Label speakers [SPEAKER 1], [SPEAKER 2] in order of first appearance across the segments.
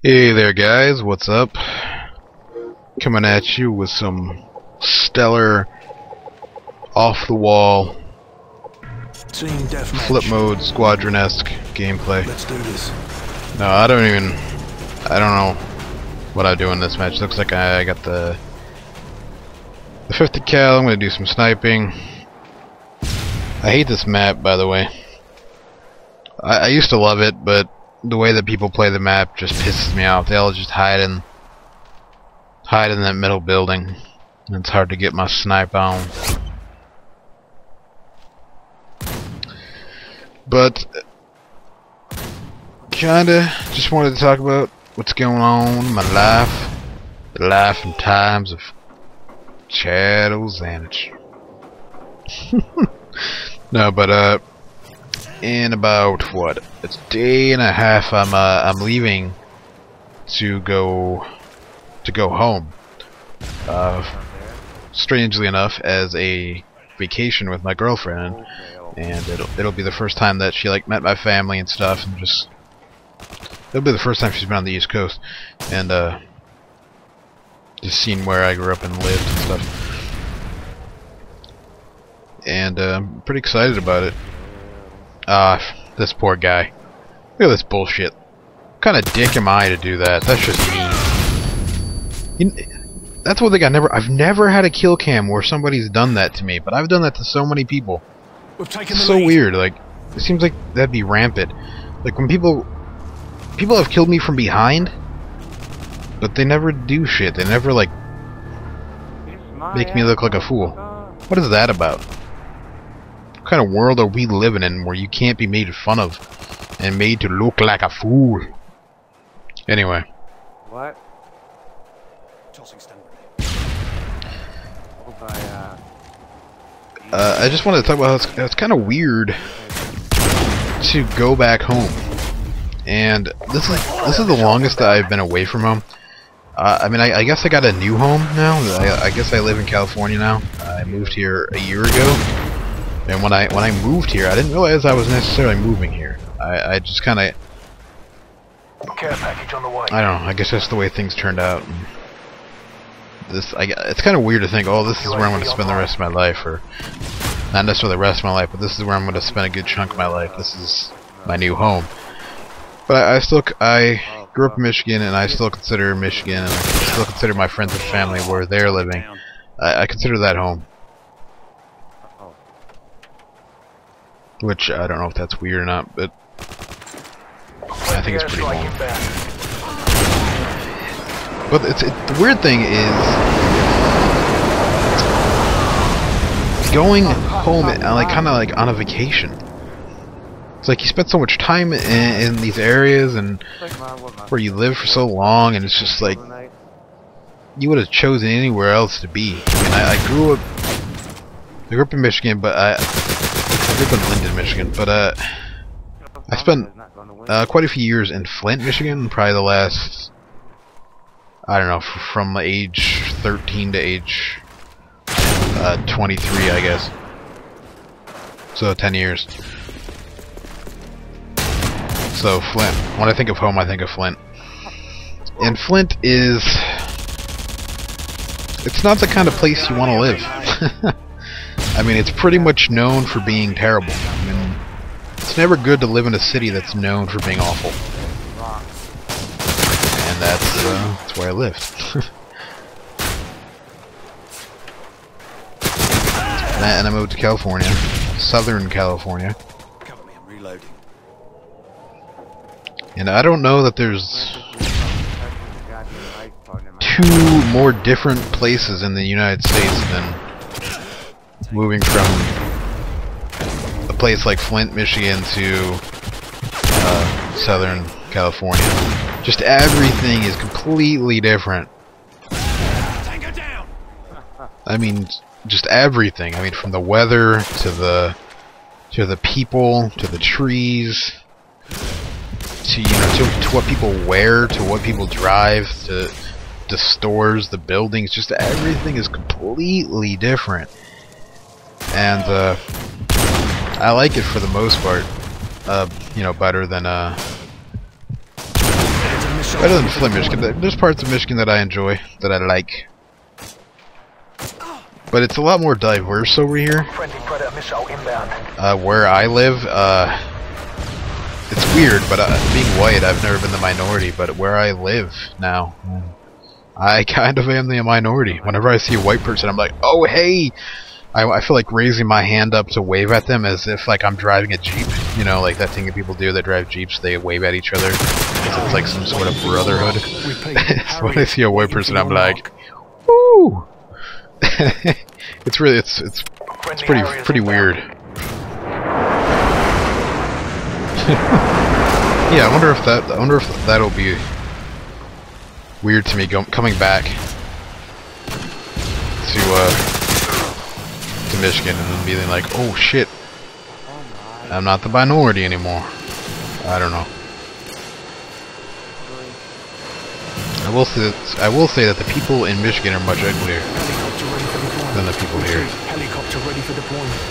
[SPEAKER 1] Hey there guys, what's up? Coming at you with some stellar, off-the-wall,
[SPEAKER 2] Team deathmatch.
[SPEAKER 1] flip mode, squadron-esque gameplay.
[SPEAKER 2] Let's do this.
[SPEAKER 1] No, I don't know what I do in this match. Looks like I got the 50 cal. I'm gonna do some sniping. I hate this map, by the way. I used to love it, but the way that people play the map just pisses me off. They all just hide in that middle building. And it's hard to get my snipe on. But kinda just wanted to talk about what's going on in my life. The life and times of Chad Ozanich. No, but in about what, it's a day and a half, I'm leaving to go home. Strangely enough, as a vacation with my girlfriend, and it'll be the first time that she like met my family and stuff, and just it'll be the first time she's been on the East Coast, and just seen where I grew up and lived and stuff, and I'm pretty excited about it. This poor guy. Look at this bullshit. What kind of dick am I to do that? That's just mean. That's one thing I've never had a kill cam where somebody's done that to me, but I've done that to so many people.
[SPEAKER 2] We've taken
[SPEAKER 1] It's
[SPEAKER 2] the
[SPEAKER 1] so
[SPEAKER 2] lead.
[SPEAKER 1] weird. Like, it seems like that'd be rampant. Like when people have killed me from behind, but they never do shit. They never like make me look like a fool. What is that about? What kind of world are we living in where you can't be made fun of and made to look like a fool? Anyway.
[SPEAKER 3] What?
[SPEAKER 2] Tossing stun
[SPEAKER 1] I just wanted to talk about how it's kind of weird to go back home, and this is the longest that I've been away from home. I mean, I guess I got a new home now. I guess I live in California now. I moved here a year ago, and when I moved here, I didn't realize I was necessarily moving here. I just kind of,
[SPEAKER 2] Care package on the way.
[SPEAKER 1] I don't know. I guess that's the way things turned out. And it's kind of weird to think, oh, this is where I'm going to spend the rest of my life, or not necessarily the rest of my life, but this is where I'm going to spend a good chunk of my life. This is my new home. But I grew up in Michigan, and I still consider Michigan, and I still consider my friends and family where they're living. I consider that home. Which, I don't know if that's weird or not, but I think it's pretty long. But the weird thing is going home like kind of like on a vacation. It's like you spent so much time in these areas and where you live for so long, and it's just like you would have chosen anywhere else to be. I mean, I grew up in Michigan, but I grew up in Linden, Michigan, but I spent quite a few years in Flint, Michigan, probably the last, I don't know, from age 13 to age 23, I guess. So 10 years. So Flint. When I think of home, I think of Flint. And Flint is, it's not the kind of place you want to live. I mean, it's pretty much known for being terrible. I mean, it's never good to live in a city that's known for being awful. And that's where I lived. And I moved to California, Southern California.
[SPEAKER 2] Cover me, I'm reloading.
[SPEAKER 1] And I don't know that there's two more different places in the United States than moving from a place like Flint, Michigan to Southern California. Just everything is completely different.
[SPEAKER 2] Tango down.
[SPEAKER 1] I mean, just everything. I mean, from the weather to the people to the trees to to what people wear, to what people drive, to the stores, the buildings. Just everything is completely different. And I like it for the most part. You know, better than better than Flint, Michigan. There's parts of Michigan that I enjoy, that I like. But it's a lot more diverse over here. Where I live, it's weird, but being white, I've never been the minority, but where I live now, I kind of am the minority. Whenever I see a white person, I'm like, oh hey! I feel like raising my hand up to wave at them as if like I'm driving a Jeep. You know, like that thing that people do that drive Jeeps, they wave at each other. It's like some sort of brotherhood. So when I see a white person, I'm like, woo! It's really, it's pretty weird. Yeah, I wonder if that'll be weird to me coming back to Michigan and then being like, oh shit, I'm not the minority anymore. I don't know. I will say that the people in Michigan are much uglier than the people here.
[SPEAKER 3] Helicopter ready for deployment.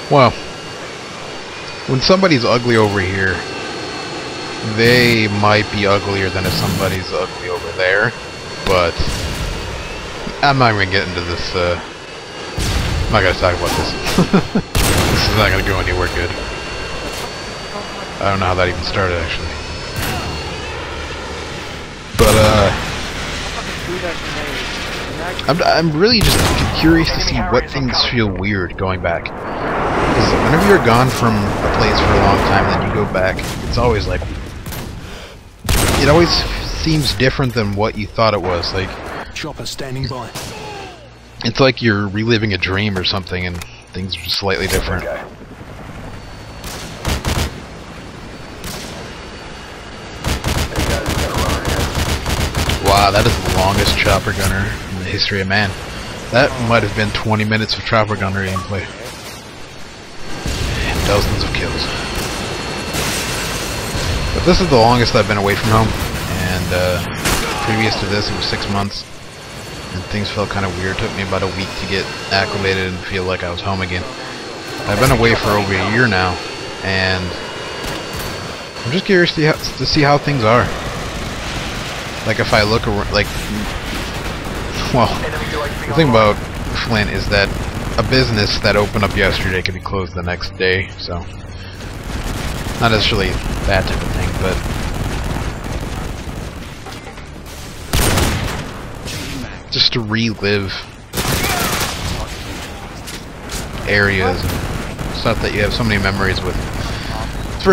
[SPEAKER 1] Well, when somebody's ugly over here, they might be uglier than if somebody's ugly over there, but I'm not even getting into this, I'm not gonna talk about this. This is not gonna go anywhere good. I don't know how that even started, actually. But, I'm really just curious to see what things feel weird going back. Because whenever you're gone from a place for a long time, then you go back, it's always like, it always seems different than what you thought it was. Like,
[SPEAKER 3] chopper standing by.
[SPEAKER 1] It's like you're reliving a dream or something, and things are just slightly different. Wow, that is the longest chopper gunner in the history of man. That might have been 20 minutes of chopper gunner gameplay. And dozens of kills. But this is the longest I've been away from home, and previous to this it was 6 months, and things felt kind of weird. It took me about a week to get acclimated and feel like I was home again. I've been away for over a year now, and I'm just curious to see how things are. Like if I look around, like, well, the thing about Flint is that a business that opened up yesterday could be closed the next day, so not necessarily that type of thing, but just to relive areas and stuff that you have so many memories with. It's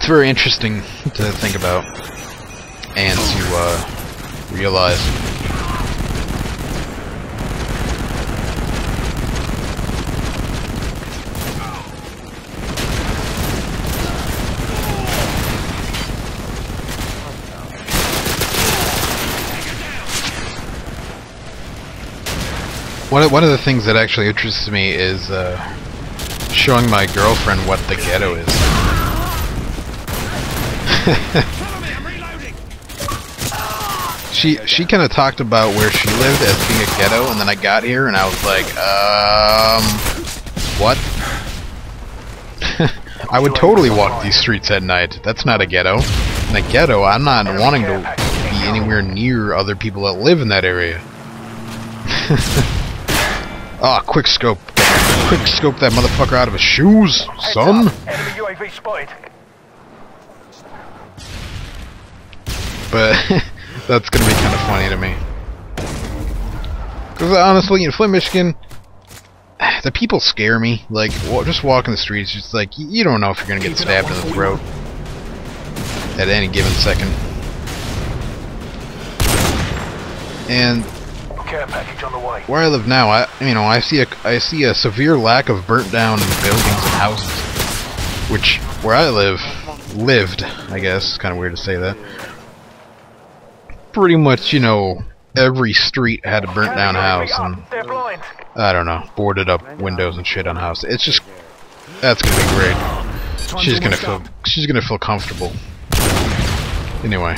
[SPEAKER 1] very interesting to think about and to realize. One of the things that actually interests me is showing my girlfriend what the ghetto is. She kind of talked about where she lived as being a ghetto, and then I got here and I was like, what? I would totally walk these streets at night. That's not a ghetto. In a ghetto, I'm not wanting to be anywhere near other people that live in that area. Ah, quick scope. Quick scope that motherfucker out of his shoes, son.
[SPEAKER 2] Enemy UAV spotted.
[SPEAKER 1] But that's gonna be kind of funny to me. Because honestly, in Flint, Michigan, the people scare me. Like, just walking the streets, just like, you don't know if you're gonna get stabbed in the throat at any given second. And
[SPEAKER 2] Care package on the way.
[SPEAKER 1] where I live now, I see a severe lack of burnt down buildings and houses, which where I lived, I guess, kind of weird to say that. Pretty much, every street had a burnt down house and I don't know, boarded up windows and shit on house. It's just, that's gonna be great. She's gonna feel comfortable. Anyway.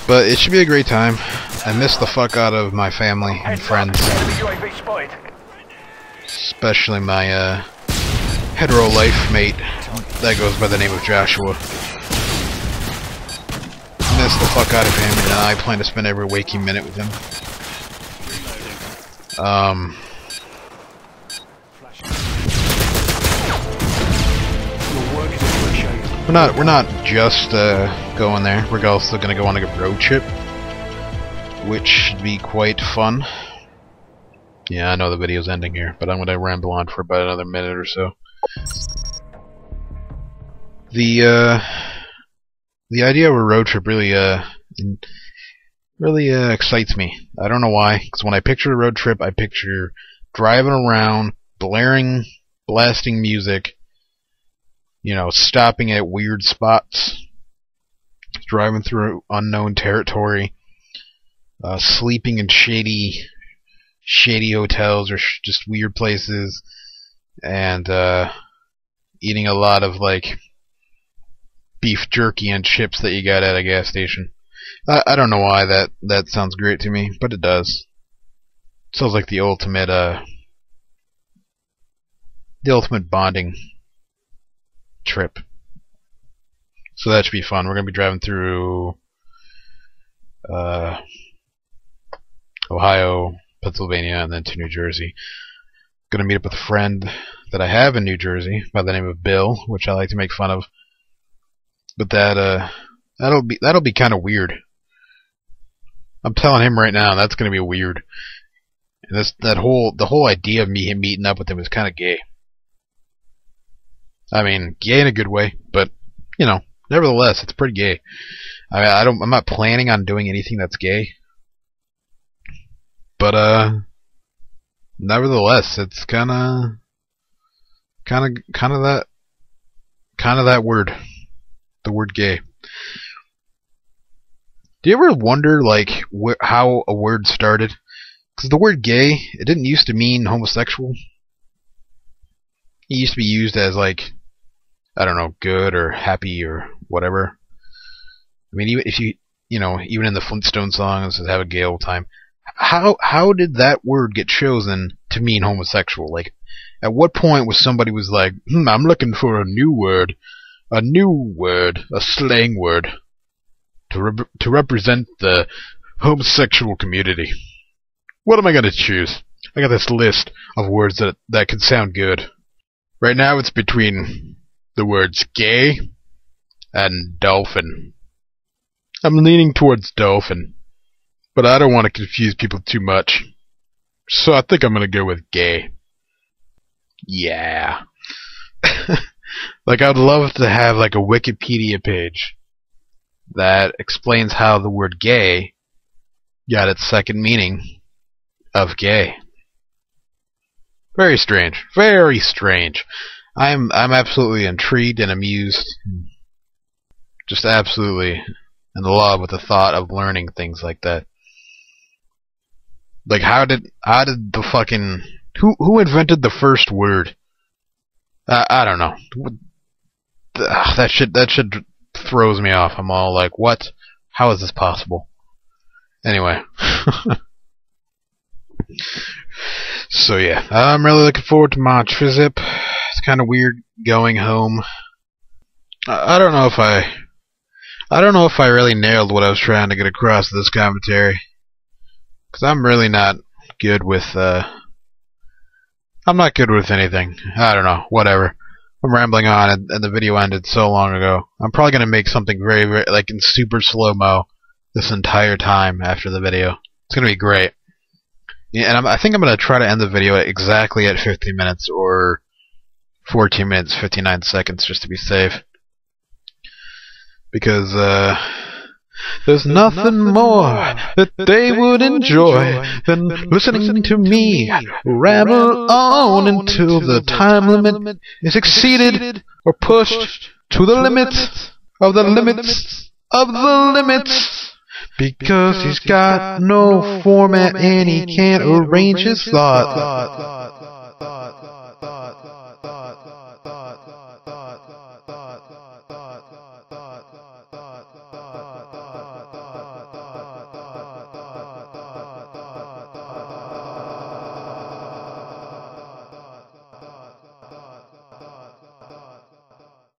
[SPEAKER 1] But it should be a great time. I miss the fuck out of my family and friends. Especially my hetero life mate. that goes by the name of Joshua. Miss the fuck out of him, and I plan to spend every waking minute with him. We're not just going there. We're also gonna go on a road trip, which should be quite fun. Yeah, I know the video's ending here, but I'm gonna ramble on for about another minute or so. The idea of a road trip really excites me. I don't know why, because when I picture a road trip, I picture driving around, blasting music, you know, stopping at weird spots, driving through unknown territory, sleeping in shady hotels or just weird places, and eating a lot of like beef jerky and chips that you got at a gas station. I don't know why that sounds great to me, but it does. It sounds like the ultimate bonding trip. So that should be fun. We're gonna be driving through Ohio, Pennsylvania, and then to New Jersey. Gonna meet up with a friend that I have in New Jersey by the name of Bill, which I like to make fun of. But that'll be kind of weird. I'm telling him right now, that's gonna be weird. And the whole idea of me meeting up with him is kind of gay. I mean, gay in a good way, but you know, nevertheless, it's pretty gay. I'm not planning on doing anything that's gay, but nevertheless, it's kind of that word. The word gay. Do you ever wonder, like, how a word started? Because the word gay, it didn't used to mean homosexual. It used to be used as, like, I don't know, good or happy or whatever. I mean, even if even in the Flintstone songs, have a gay old time. How did that word get chosen to mean homosexual? Like, at what point was somebody was like, I'm looking for a new word, a slang word, to represent the homosexual community. What am I gonna choose? I got this list of words that could sound good. Right now it's between the words gay and dolphin. I'm leaning towards dolphin, but I don't want to confuse people too much. So I think I'm gonna go with gay. Yeah. Like, I'd love to have like a Wikipedia page that explains how the word gay got its second meaning of gay. Very strange. Very strange. I'm absolutely intrigued and amused. Just absolutely in love with the thought of learning things like that. Like, how did the fucking who invented the first word? I don't know. That shit throws me off. I'm all like, what? How is this possible? Anyway. So yeah, I'm really looking forward to my trip. It's kind of weird going home. I don't know if I really nailed what I was trying to get across in this commentary, because I'm really not good with I'm not good with anything. I don't know, whatever. I'm rambling on, and the video ended so long ago. I'm probably gonna make something very, very, like, in super slow-mo this entire time after the video. It's gonna be great. Yeah, and I think I'm gonna try to end the video exactly at 50 minutes or 14 minutes 59 seconds just to be safe. Because there's nothing more that they would enjoy than listening to me ramble on until the time limit is exceeded or pushed to the limits of the limits of the limits. Because he's got no format and he can't arrange his thought.